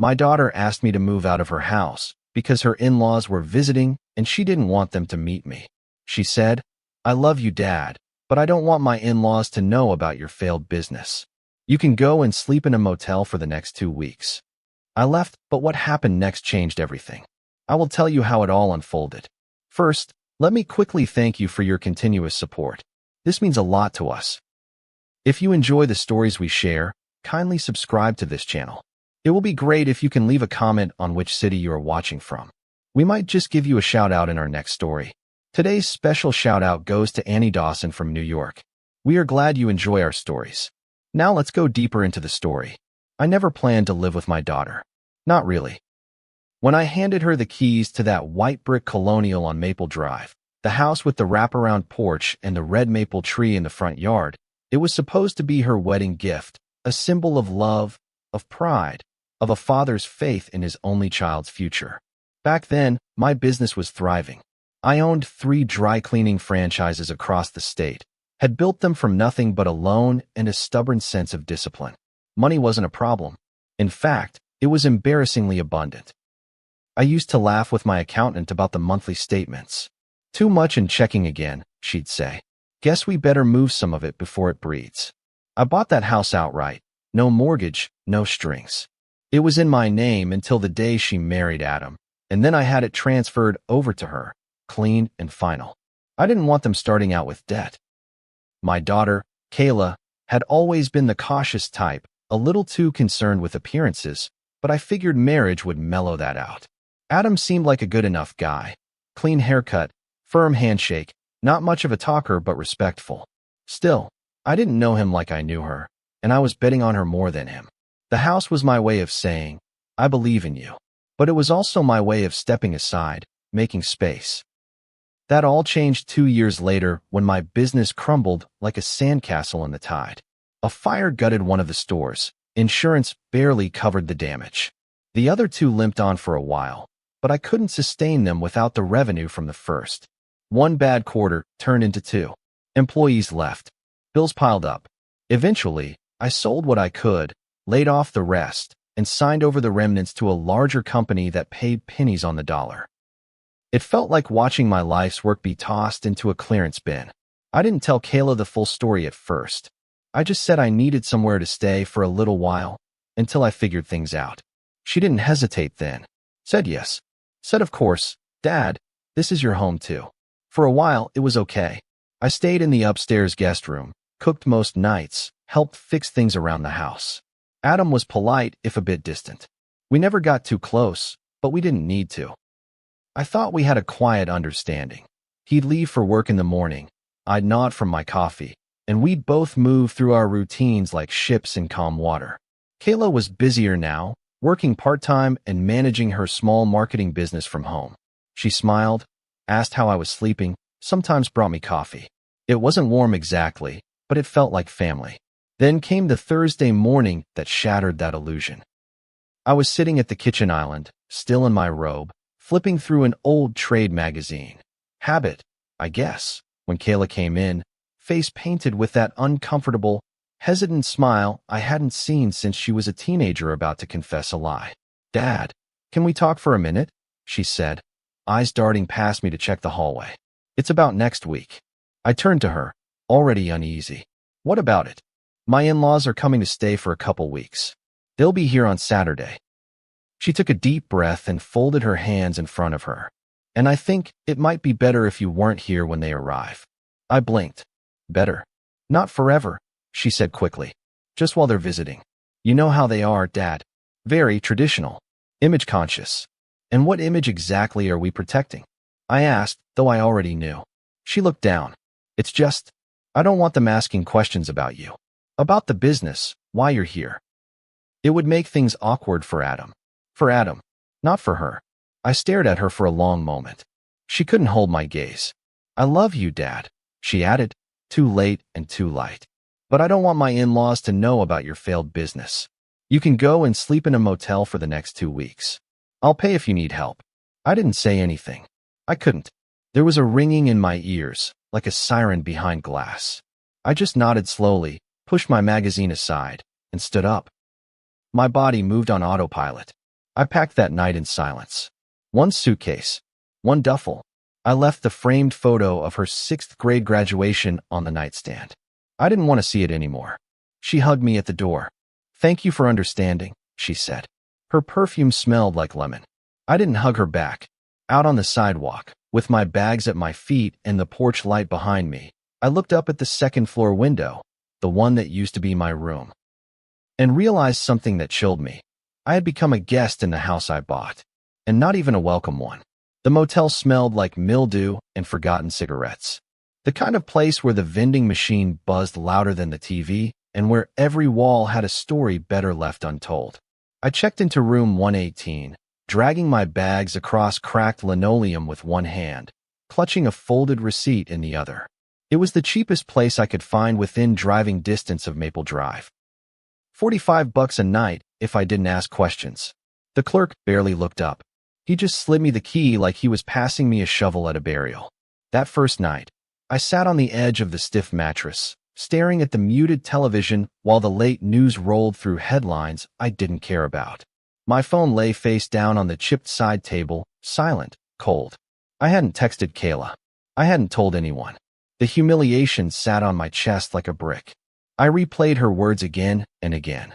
My daughter asked me to move out of her house because her in-laws were visiting and she didn't want them to meet me. She said, "I love you, Dad, but I don't want my in-laws to know about your failed business. You can go and sleep in a motel for the next 2 weeks." I left, but what happened next changed everything. I will tell you how it all unfolded. First, let me quickly thank you for your continuous support. This means a lot to us. If you enjoy the stories we share, kindly subscribe to this channel. It will be great if you can leave a comment on which city you are watching from. We might just give you a shout out in our next story. Today's special shout out goes to Annie Dawson from New York. We are glad you enjoy our stories. Now let's go deeper into the story. I never planned to live with my daughter. Not really. When I handed her the keys to that white brick colonial on Maple Drive, the house with the wraparound porch and the red maple tree in the front yard, it was supposed to be her wedding gift, a symbol of love, of pride, of a father's faith in his only child's future. Back then, my business was thriving. I owned 3 dry cleaning franchises across the state, had built them from nothing but a loan and a stubborn sense of discipline. Money wasn't a problem. In fact, it was embarrassingly abundant. I used to laugh with my accountant about the monthly statements. "Too much in checking again," she'd say. "Guess we better move some of it before it breeds." I bought that house outright. No mortgage, no strings. It was in my name until the day she married Adam, and then I had it transferred over to her, clean and final. I didn't want them starting out with debt. My daughter, Kayla, had always been the cautious type, a little too concerned with appearances, but I figured marriage would mellow that out. Adam seemed like a good enough guy. Clean haircut, firm handshake, not much of a talker but respectful. Still, I didn't know him like I knew her, and I was betting on her more than him. The house was my way of saying, "I believe in you." But it was also my way of stepping aside, making space. That all changed 2 years later when my business crumbled like a sandcastle in the tide. A fire gutted one of the stores. Insurance barely covered the damage. The other 2 limped on for a while, but I couldn't sustain them without the revenue from the first. One bad quarter turned into 2. Employees left. Bills piled up. Eventually, I sold what I could, laid off the rest, and signed over the remnants to a larger company that paid pennies on the dollar. It felt like watching my life's work be tossed into a clearance bin. I didn't tell Kayla the full story at first. I just said I needed somewhere to stay for a little while, until I figured things out. She didn't hesitate then. Said yes. Said, "Of course, Dad, this is your home too." For a while, it was okay. I stayed in the upstairs guest room, cooked most nights, helped fix things around the house. Adam was polite, if a bit distant. We never got too close, but we didn't need to. I thought we had a quiet understanding. He'd leave for work in the morning, I'd nod from my coffee, and we'd both move through our routines like ships in calm water. Kayla was busier now, working part-time and managing her small marketing business from home. She smiled, asked how I was sleeping, sometimes brought me coffee. It wasn't warm exactly, but it felt like family. Then came the Thursday morning that shattered that illusion. I was sitting at the kitchen island, still in my robe, flipping through an old trade magazine. Habit, I guess, when Kayla came in, face painted with that uncomfortable, hesitant smile I hadn't seen since she was a teenager about to confess a lie. "Dad, can we talk for a minute?" she said, eyes darting past me to check the hallway. "It's about next week." I turned to her, already uneasy. "What about it?" "My in-laws are coming to stay for a couple weeks. They'll be here on Saturday." She took a deep breath and folded her hands in front of her. "And I think it might be better if you weren't here when they arrive." I blinked. "Better? Not forever," she said quickly. "Just while they're visiting. You know how they are, Dad. Very traditional. Image conscious." "And what image exactly are we protecting?" I asked, though I already knew. She looked down. "It's just, I don't want them asking questions about you. About the business, why you're here. It would make things awkward for Adam. For Adam, not for her." I stared at her for a long moment. She couldn't hold my gaze. "I love you, Dad," she added, too late and too light. "But I don't want my in-laws to know about your failed business. You can go and sleep in a motel for the next 2 weeks. I'll pay if you need help." I didn't say anything. I couldn't. There was a ringing in my ears, like a siren behind glass. I just nodded slowly, pushed my magazine aside, and stood up. My body moved on autopilot. I packed that night in silence. One suitcase, one duffel. I left the framed photo of her 6th grade graduation on the nightstand. I didn't want to see it anymore. She hugged me at the door. "Thank you for understanding," she said. Her perfume smelled like lemon. I didn't hug her back. Out on the sidewalk, with my bags at my feet and the porch light behind me, I looked up at the second-floor window, the one that used to be my room, and realized something that chilled me. I had become a guest in the house I bought, and not even a welcome one. The motel smelled like mildew and forgotten cigarettes. The kind of place where the vending machine buzzed louder than the TV, and where every wall had a story better left untold. I checked into room 118, dragging my bags across cracked linoleum with one hand, clutching a folded receipt in the other. It was the cheapest place I could find within driving distance of Maple Drive. $45 a night if I didn't ask questions. The clerk barely looked up. He just slid me the key like he was passing me a shovel at a burial. That first night, I sat on the edge of the stiff mattress, staring at the muted television while the late news rolled through headlines I didn't care about. My phone lay face down on the chipped side table, silent, cold. I hadn't texted Kayla. I hadn't told anyone. The humiliation sat on my chest like a brick. I replayed her words again and again.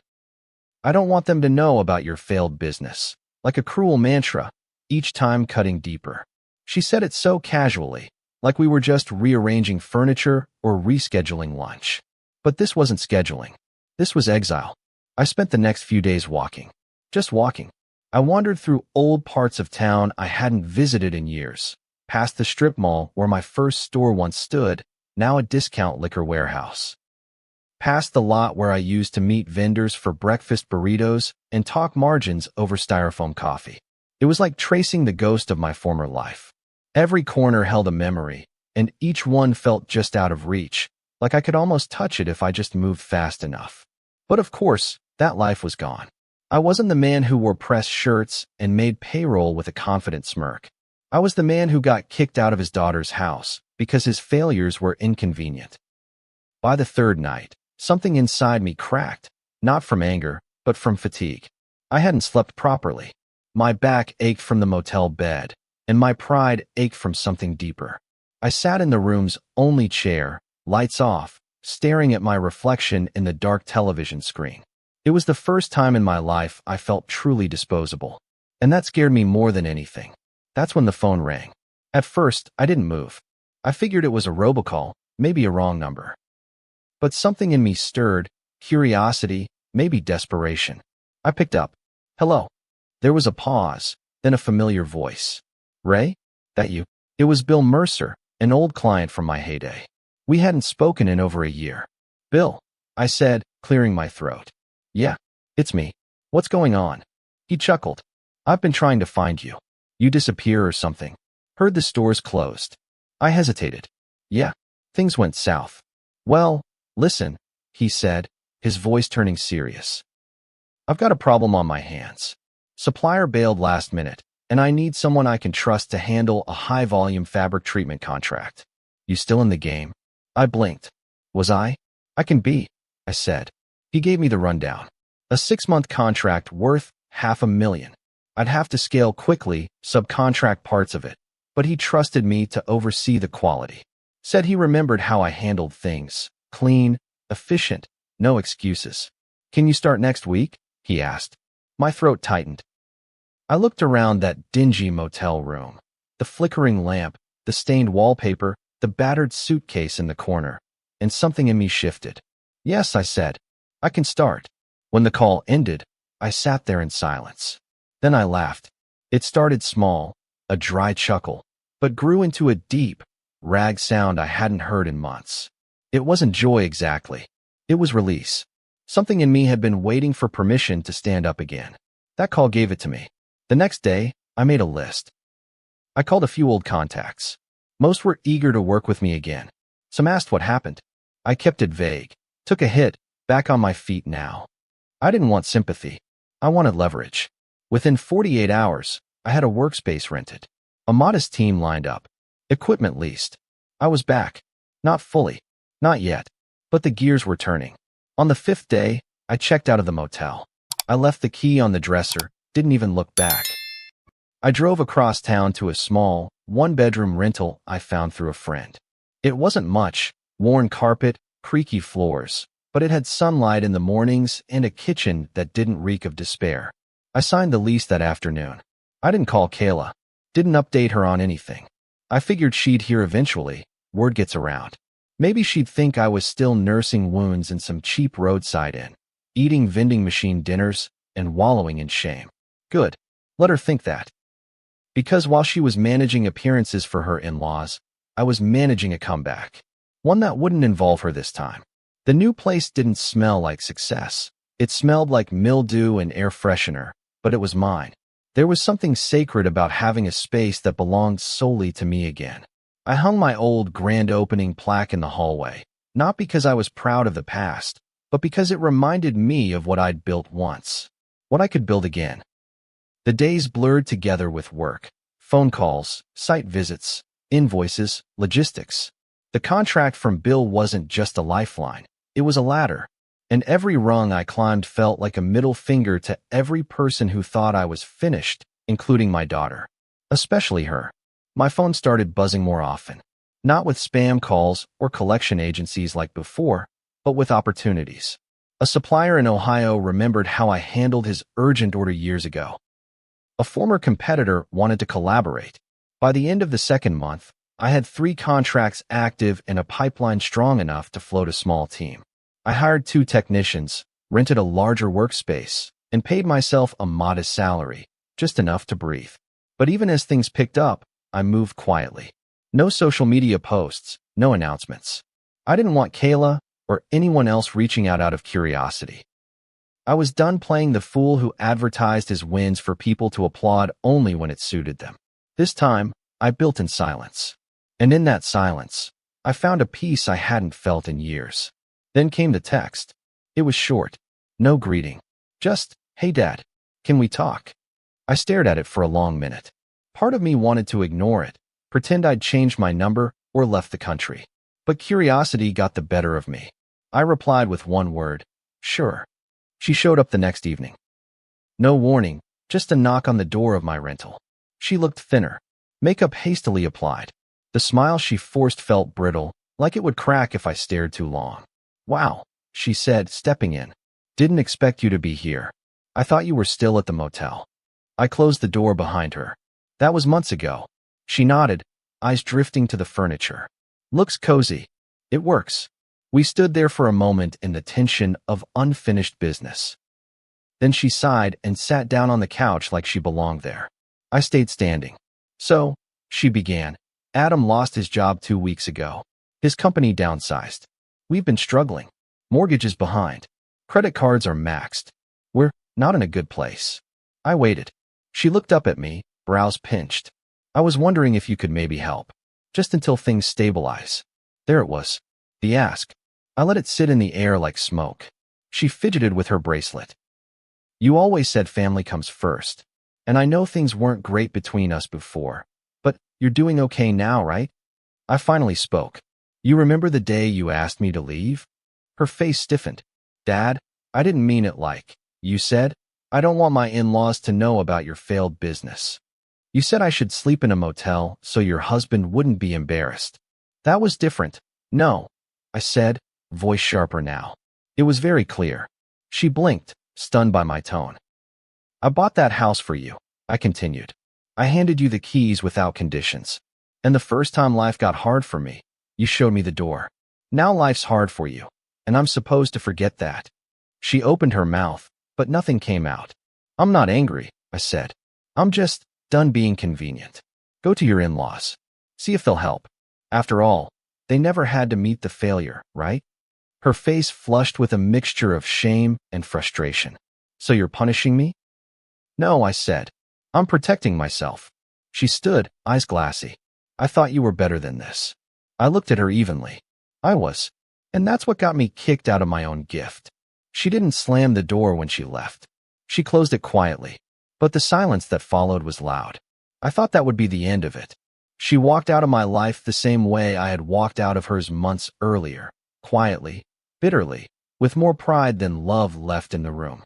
"I don't want them to know about your failed business," like a cruel mantra, each time cutting deeper. She said it so casually, like we were just rearranging furniture or rescheduling lunch. But this wasn't scheduling. This was exile. I spent the next few days walking. Just walking. I wandered through old parts of town I hadn't visited in years, past the strip mall where my first store once stood, now a discount liquor warehouse. Past the lot where I used to meet vendors for breakfast burritos and talk margins over styrofoam coffee. It was like tracing the ghost of my former life. Every corner held a memory, and each one felt just out of reach, like I could almost touch it if I just moved fast enough. But of course, that life was gone. I wasn't the man who wore pressed shirts and made payroll with a confident smirk. I was the man who got kicked out of his daughter's house because his failures were inconvenient. By the third night, something inside me cracked, not from anger, but from fatigue. I hadn't slept properly. My back ached from the motel bed, and my pride ached from something deeper. I sat in the room's only chair, lights off, staring at my reflection in the dark television screen. It was the first time in my life I felt truly disposable, and that scared me more than anything. That's when the phone rang. At first, I didn't move. I figured it was a robocall, maybe a wrong number. But something in me stirred, curiosity, maybe desperation. I picked up. "Hello." There was a pause, then a familiar voice. "Ray? That you?" It was Bill Mercer, an old client from my heyday. We hadn't spoken in over a year. "Bill," I said, clearing my throat. "Yeah, it's me. What's going on?" He chuckled. "I've been trying to find you. You disappear or something. Heard the store's closed." I hesitated. "Yeah, things went south." "Well, listen," he said, his voice turning serious. "I've got a problem on my hands. Supplier bailed last minute, and I need someone I can trust to handle a high-volume fabric treatment contract. You still in the game?" I blinked. "Was I?" "I can be," I said. He gave me the rundown. A 6-month contract worth $500,000. I'd have to scale quickly, subcontract parts of it, but he trusted me to oversee the quality. Said he remembered how I handled things. Clean, efficient, no excuses. "Can you start next week?" he asked. My throat tightened. I looked around that dingy motel room. The flickering lamp, the stained wallpaper, the battered suitcase in the corner, and something in me shifted. "Yes," I said. "I can start." When the call ended, I sat there in silence. Then I laughed. It started small, a dry chuckle, but grew into a deep, rag sound I hadn't heard in months. It wasn't joy exactly. It was release. Something in me had been waiting for permission to stand up again. That call gave it to me. The next day, I made a list. I called a few old contacts. Most were eager to work with me again. Some asked what happened. I kept it vague. Took a hit, back on my feet now. I didn't want sympathy. I wanted leverage. Within 48 hours, I had a workspace rented. A modest team lined up. Equipment leased. I was back. Not fully. Not yet. But the gears were turning. On the 5th day, I checked out of the motel. I left the key on the dresser, didn't even look back. I drove across town to a small, one-bedroom rental I found through a friend. It wasn't much, worn carpet, creaky floors, but it had sunlight in the mornings and a kitchen that didn't reek of despair. I signed the lease that afternoon. I didn't call Kayla, didn't update her on anything. I figured she'd hear eventually, word gets around. Maybe she'd think I was still nursing wounds in some cheap roadside inn, eating vending machine dinners, and wallowing in shame. Good. Let her think that. Because while she was managing appearances for her in-laws, I was managing a comeback. One that wouldn't involve her this time. The new place didn't smell like success. It smelled like mildew and air freshener, but it was mine. There was something sacred about having a space that belonged solely to me again. I hung my old grand opening plaque in the hallway, not because I was proud of the past, but because it reminded me of what I'd built once, what I could build again. The days blurred together with work, phone calls, site visits, invoices, logistics. The contract from Bill wasn't just a lifeline, it was a ladder, and every rung I climbed felt like a middle finger to every person who thought I was finished, including my daughter. Especially her. My phone started buzzing more often, not with spam calls or collection agencies like before, but with opportunities. A supplier in Ohio remembered how I handled his urgent order years ago. A former competitor wanted to collaborate. By the end of the second month, I had 3 contracts active and a pipeline strong enough to float a small team. I hired 2 technicians, rented a larger workspace, and paid myself a modest salary, just enough to breathe. But even as things picked up, I moved quietly. No social media posts, no announcements. I didn't want Kayla or anyone else reaching out of curiosity. I was done playing the fool who advertised his wins for people to applaud only when it suited them. This time, I built in silence. And in that silence, I found a peace I hadn't felt in years. Then came the text. It was short. No greeting. Just, "Hey Dad, can we talk?" I stared at it for a long minute. Part of me wanted to ignore it, pretend I'd changed my number or left the country. But curiosity got the better of me. I replied with one word, "Sure." She showed up the next evening. No warning, just a knock on the door of my rental. She looked thinner, makeup hastily applied. The smile she forced felt brittle, like it would crack if I stared too long. "Wow," she said, stepping in. "Didn't expect you to be here. I thought you were still at the motel." I closed the door behind her. "That was months ago." She nodded, eyes drifting to the furniture. "Looks cozy. It works." We stood there for a moment in the tension of unfinished business. Then she sighed and sat down on the couch like she belonged there. I stayed standing. "So," she began, "Adam lost his job 2 weeks ago. His company downsized. We've been struggling. Mortgage is behind. Credit cards are maxed. We're not in a good place." I waited. She looked up at me, brows pinched. "I was wondering if you could maybe help. Just until things stabilize." There it was. The ask. I let it sit in the air like smoke. She fidgeted with her bracelet. "You always said family comes first. And I know things weren't great between us before. But you're doing okay now, right?" I finally spoke. "You remember the day you asked me to leave?" Her face stiffened. "Dad, I didn't mean it like you said. I don't want my in-laws to know about your failed business. You said I should sleep in a motel so your husband wouldn't be embarrassed. That was different." "No," I said, voice sharper now. It was very clear. She blinked, stunned by my tone. "I bought that house for you," I continued. "I handed you the keys without conditions. And the first time life got hard for me, you showed me the door. Now life's hard for you, and I'm supposed to forget that." She opened her mouth, but nothing came out. "I'm not angry," I said. "I'm just done being convenient. Go to your in-laws. See if they'll help. After all, they never had to meet the failure, right?" Her face flushed with a mixture of shame and frustration. "So you're punishing me?" "No," I said. "I'm protecting myself." She stood, eyes glassy. "I thought you were better than this." I looked at her evenly. I was. And that's what got me kicked out of my own gift. She didn't slam the door when she left. She closed it quietly. But the silence that followed was loud. I thought that would be the end of it. She walked out of my life the same way I had walked out of hers months earlier, quietly, bitterly, with more pride than love left in the room.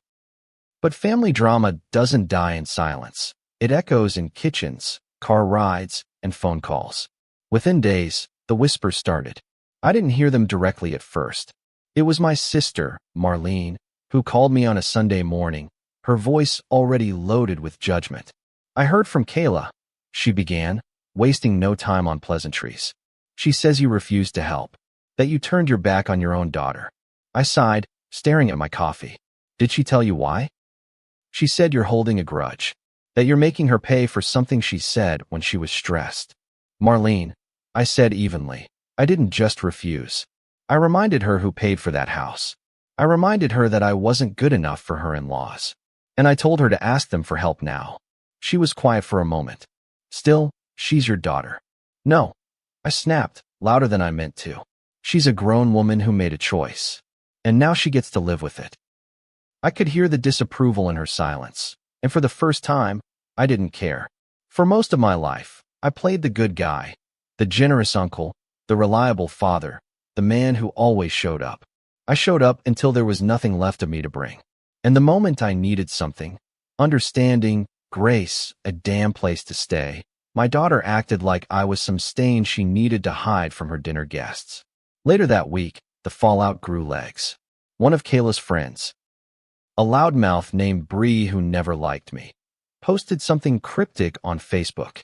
But family drama doesn't die in silence. It echoes in kitchens, car rides, and phone calls. Within days, the whispers started. I didn't hear them directly at first. It was my sister, Marlene, who called me on a Sunday morning, her voice already loaded with judgment. "I heard from Kayla," she began, wasting no time on pleasantries. "She says you refused to help, that you turned your back on your own daughter." I sighed, staring at my coffee. "Did she tell you why?" "She said you're holding a grudge, that you're making her pay for something she said when she was stressed." "Marlene," I said evenly, "I didn't just refuse. I reminded her who paid for that house. I reminded her that I wasn't good enough for her in-laws. And I told her to ask them for help now." She was quiet for a moment. "Still, she's your daughter." "No," I snapped, louder than I meant to. "She's a grown woman who made a choice. And now she gets to live with it." I could hear the disapproval in her silence, and for the first time, I didn't care. For most of my life, I played the good guy, the generous uncle, the reliable father, the man who always showed up. I showed up until there was nothing left of me to bring. And the moment I needed something, understanding, grace, a damn place to stay, my daughter acted like I was some stain she needed to hide from her dinner guests. Later that week, the fallout grew legs. One of Kayla's friends, a loudmouth named Bree who never liked me, posted something cryptic on Facebook.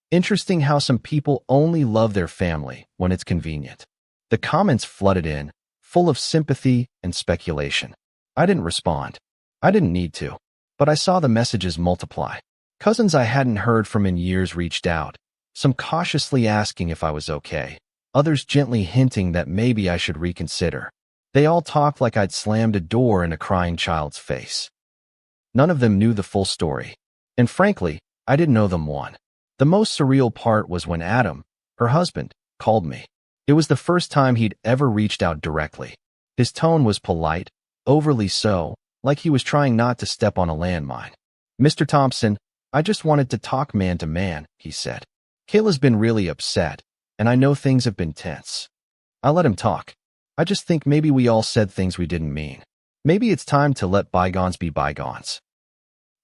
Interesting how some people only love their family when it's convenient. The comments flooded in, full of sympathy and speculation. I didn't respond. I didn't need to. But I saw the messages multiply. Cousins I hadn't heard from in years reached out, some cautiously asking if I was okay, others gently hinting that maybe I should reconsider. They all talked like I'd slammed a door in a crying child's face. None of them knew the full story. And frankly, I didn't know them one. The most surreal part was when Adam, her husband, called me. It was the first time he'd ever reached out directly. His tone was polite, overly so, like he was trying not to step on a landmine. "Mr. Thompson, I just wanted to talk man to man," he said. "Kayla's been really upset, and I know things have been tense." I let him talk. "I just think maybe we all said things we didn't mean. Maybe it's time to let bygones be bygones."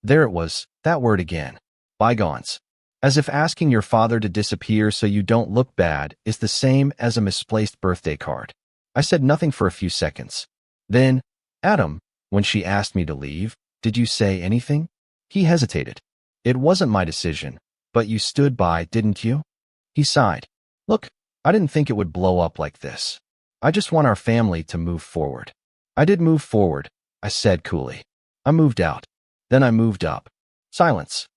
There it was, that word again. Bygones. As if asking your father to disappear so you don't look bad is the same as a misplaced birthday card. I said nothing for a few seconds. Then, "Adam, when she asked me to leave, did you say anything?" He hesitated. "It wasn't my decision, but you stood by, didn't you?" He sighed. "Look, I didn't think it would blow up like this. I just want our family to move forward." "I did move forward," I said coolly. "I moved out. Then I moved up." Silence.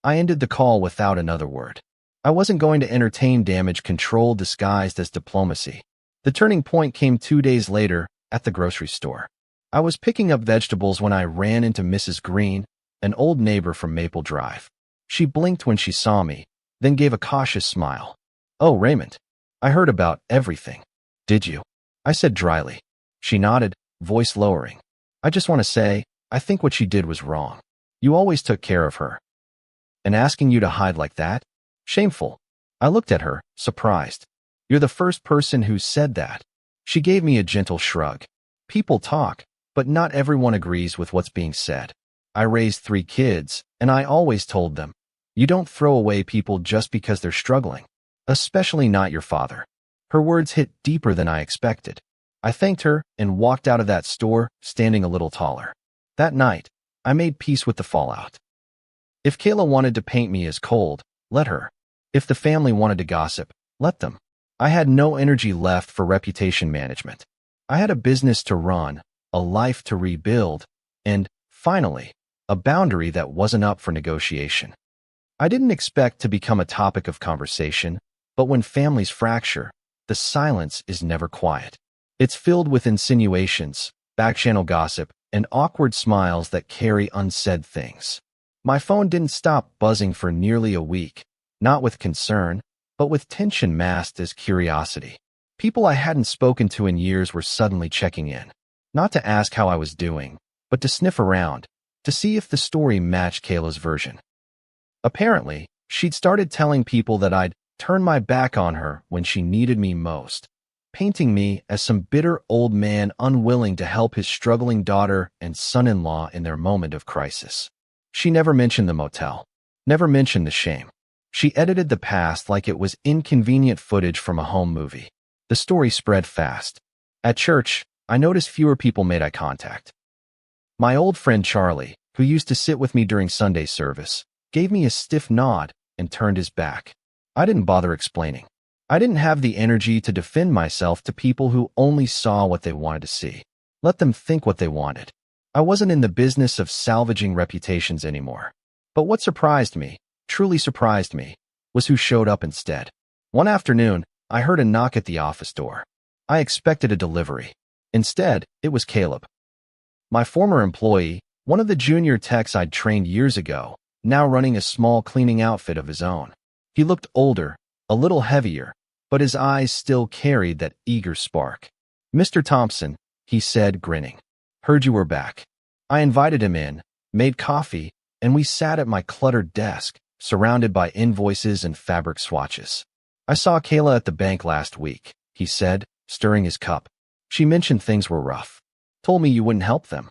I ended the call without another word. I wasn't going to entertain damage control disguised as diplomacy. The turning point came 2 days later at the grocery store. I was picking up vegetables when I ran into Mrs. Green, an old neighbor from Maple Drive. She blinked when she saw me, then gave a cautious smile. "Oh, Raymond, I heard about everything." "Did you?" I said dryly. She nodded, voice lowering. "I just want to say, I think what she did was wrong. You always took care of her. And asking you to hide like that? Shameful." I looked at her, surprised. "You're the first person who said that." She gave me a gentle shrug. "People talk, but not everyone agrees with what's being said. I raised 3 kids, and I always told them, you don't throw away people just because they're struggling, especially not your father." Her words hit deeper than I expected. I thanked her and walked out of that store, standing a little taller. That night, I made peace with the fallout. If Kayla wanted to paint me as cold, let her. If the family wanted to gossip, let them. I had no energy left for reputation management. I had a business to run, a life to rebuild, and, finally, a boundary that wasn't up for negotiation. I didn't expect to become a topic of conversation, but when families fracture, the silence is never quiet. It's filled with insinuations, backchannel gossip, and awkward smiles that carry unsaid things. My phone didn't stop buzzing for nearly a week, not with concern, but with tension masked as curiosity. People I hadn't spoken to in years were suddenly checking in, not to ask how I was doing, but to sniff around, to see if the story matched Kayla's version. Apparently, she'd started telling people that I'd turned my back on her when she needed me most. painting me as some bitter old man unwilling to help his struggling daughter and son-in-law in their moment of crisis. She never mentioned the motel, never mentioned the shame. She edited the past like it was inconvenient footage from a home movie. The story spread fast. At church, I noticed fewer people made eye contact. My old friend Charlie, who used to sit with me during Sunday service, gave me a stiff nod and turned his back. I didn't bother explaining. I didn't have the energy to defend myself to people who only saw what they wanted to see. Let them think what they wanted. I wasn't in the business of salvaging reputations anymore. But what surprised me, truly surprised me, was who showed up instead. One afternoon, I heard a knock at the office door. I expected a delivery. Instead, it was Caleb. My former employee, one of the junior techs I'd trained years ago, now running a small cleaning outfit of his own. He looked older, a little heavier, but his eyes still carried that eager spark. "Mr. Thompson," he said, grinning. "Heard you were back." I invited him in, made coffee, and we sat at my cluttered desk, surrounded by invoices and fabric swatches. "I saw Kayla at the bank last week," he said, stirring his cup. "She mentioned things were rough. Told me you wouldn't help them."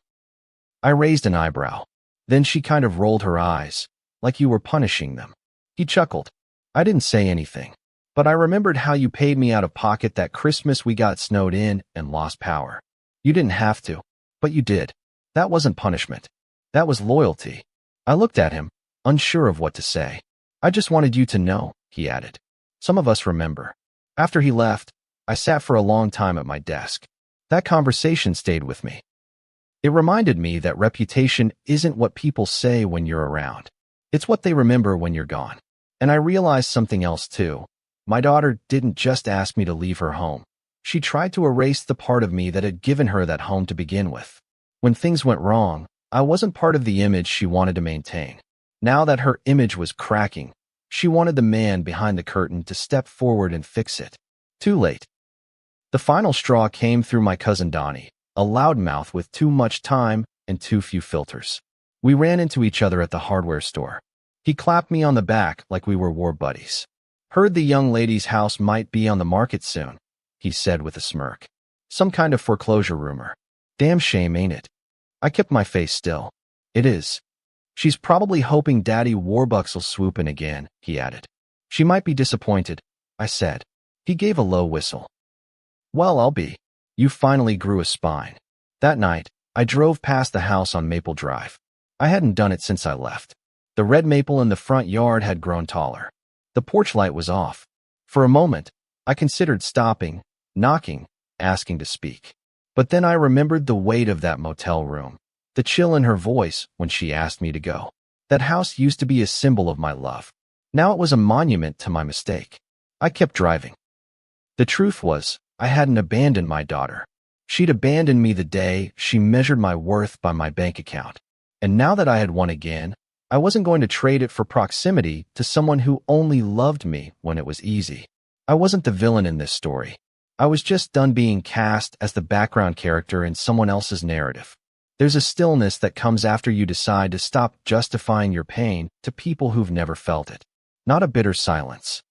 I raised an eyebrow. Then she kind of rolled her eyes, like you were punishing them. He chuckled. "I didn't say anything. But I remembered how you paid me out of pocket that Christmas we got snowed in and lost power. You didn't have to, but you did. That wasn't punishment. That was loyalty." I looked at him, unsure of what to say. "I just wanted you to know," he added. "Some of us remember." After he left, I sat for a long time at my desk. That conversation stayed with me. It reminded me that reputation isn't what people say when you're around. It's what they remember when you're gone. And I realized something else too. My daughter didn't just ask me to leave her home. She tried to erase the part of me that had given her that home to begin with. When things went wrong, I wasn't part of the image she wanted to maintain. Now that her image was cracking, she wanted the man behind the curtain to step forward and fix it. Too late. The final straw came through my cousin Donnie, a loudmouth with too much time and too few filters. We ran into each other at the hardware store. He clapped me on the back like we were war buddies. "Heard the young lady's house might be on the market soon," he said with a smirk. "Some kind of foreclosure rumor. Damn shame, ain't it?" I kept my face still. "It is. She's probably hoping Daddy Warbucks'll swoop in again," he added. "She might be disappointed," I said. He gave a low whistle. "Well, I'll be. You finally grew a spine." That night, I drove past the house on Maple Drive. I hadn't done it since I left. The red maple in the front yard had grown taller. The porch light was off. For a moment, I considered stopping, knocking, asking to speak. But then I remembered the weight of that motel room, the chill in her voice when she asked me to go. That house used to be a symbol of my love. Now it was a monument to my mistake. I kept driving. The truth was, I hadn't abandoned my daughter. She'd abandoned me the day she measured my worth by my bank account. And now that I had won again, I wasn't going to trade it for proximity to someone who only loved me when it was easy. I wasn't the villain in this story. I was just done being cast as the background character in someone else's narrative. There's a stillness that comes after you decide to stop justifying your pain to people who've never felt it. Not a bitter silence.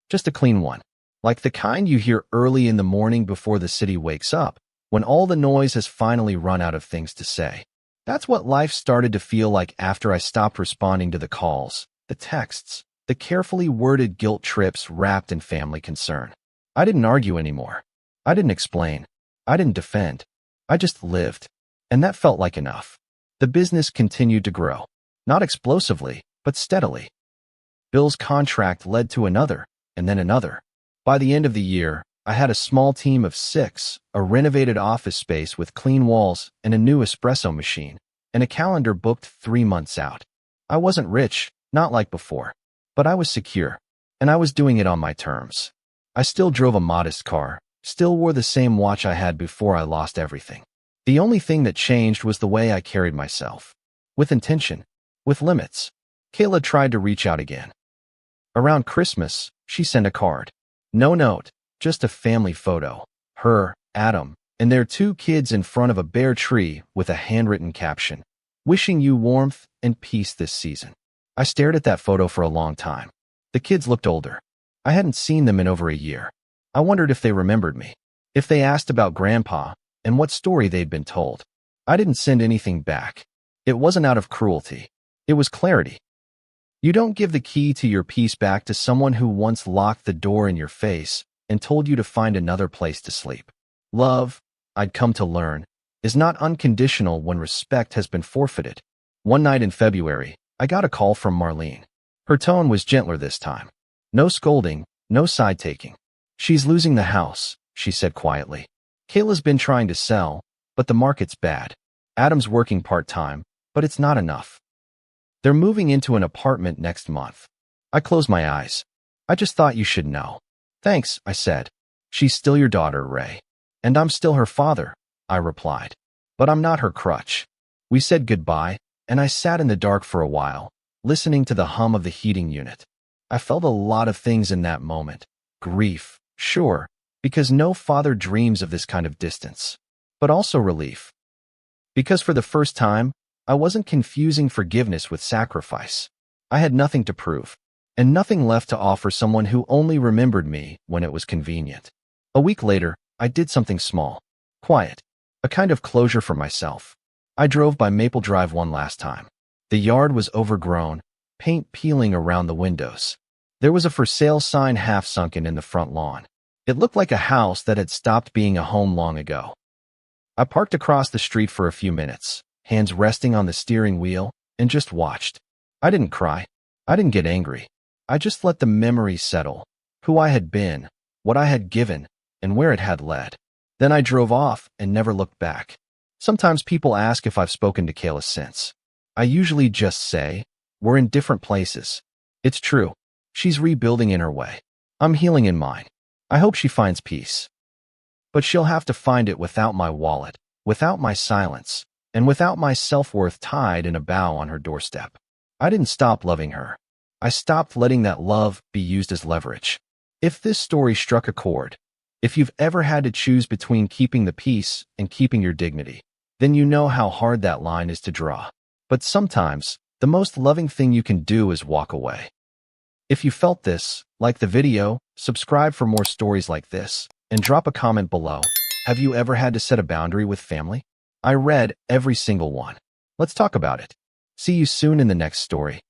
Just a clean one. Like the kind you hear early in the morning before the city wakes up, when all the noise has finally run out of things to say. That's what life started to feel like after I stopped responding to the calls, the texts, the carefully worded guilt trips wrapped in family concern. I didn't argue anymore. I didn't explain. I didn't defend. I just lived. And that felt like enough. The business continued to grow. Not explosively, but steadily. Bill's contract led to another, and then another. By the end of the year, I had a small team of 6, a renovated office space with clean walls and a new espresso machine, and a calendar booked 3 months out. I wasn't rich, not like before, but I was secure, and I was doing it on my terms. I still drove a modest car, still wore the same watch I had before I lost everything. The only thing that changed was the way I carried myself. With intention, with limits. Kayla tried to reach out again. Around Christmas, she sent a card. No note. Just a family photo, her, Adam, and their 2 kids in front of a bare tree with a handwritten caption, "Wishing you warmth and peace this season." I stared at that photo for a long time. The kids looked older. I hadn't seen them in over a year. I wondered if they remembered me, if they asked about Grandpa and what story they'd been told. I didn't send anything back. It wasn't out of cruelty. It was clarity. You don't give the key to your peace back to someone who once locked the door in your face and told you to find another place to sleep. Love, I'd come to learn, is not unconditional when respect has been forfeited. One night in February, I got a call from Marlene. Her tone was gentler this time. No scolding, no side-taking. She's losing the house, she said quietly. Kayla's been trying to sell, but the market's bad. Adam's working part-time, but it's not enough. They're moving into an apartment next month. I closed my eyes. I just thought you should know. Thanks, I said. She's still your daughter, Ray. And I'm still her father, I replied. But I'm not her crutch. We said goodbye, and I sat in the dark for a while, listening to the hum of the heating unit. I felt a lot of things in that moment. Grief, sure, because no father dreams of this kind of distance. But also relief. Because for the first time, I wasn't confusing forgiveness with sacrifice. I had nothing to prove, and nothing left to offer someone who only remembered me when it was convenient. A week later, I did something small, quiet, a kind of closure for myself. I drove by Maple Drive one last time. The yard was overgrown, paint peeling around the windows. There was a for sale sign half sunken in the front lawn. It looked like a house that had stopped being a home long ago. I parked across the street for a few minutes, hands resting on the steering wheel, and just watched. I didn't cry. I didn't get angry. I just let the memory settle, who I had been, what I had given, and where it had led. Then I drove off and never looked back. Sometimes people ask if I've spoken to Kayla since. I usually just say, we're in different places. It's true. She's rebuilding in her way. I'm healing in mine. I hope she finds peace. But she'll have to find it without my wallet, without my silence, and without my self-worth tied in a bow on her doorstep. I didn't stop loving her. I stopped letting that love be used as leverage. If this story struck a chord, if you've ever had to choose between keeping the peace and keeping your dignity, then you know how hard that line is to draw. But sometimes, the most loving thing you can do is walk away. If you felt this, like the video, subscribe for more stories like this, and drop a comment below. Have you ever had to set a boundary with family? I read every single one. Let's talk about it. See you soon in the next story.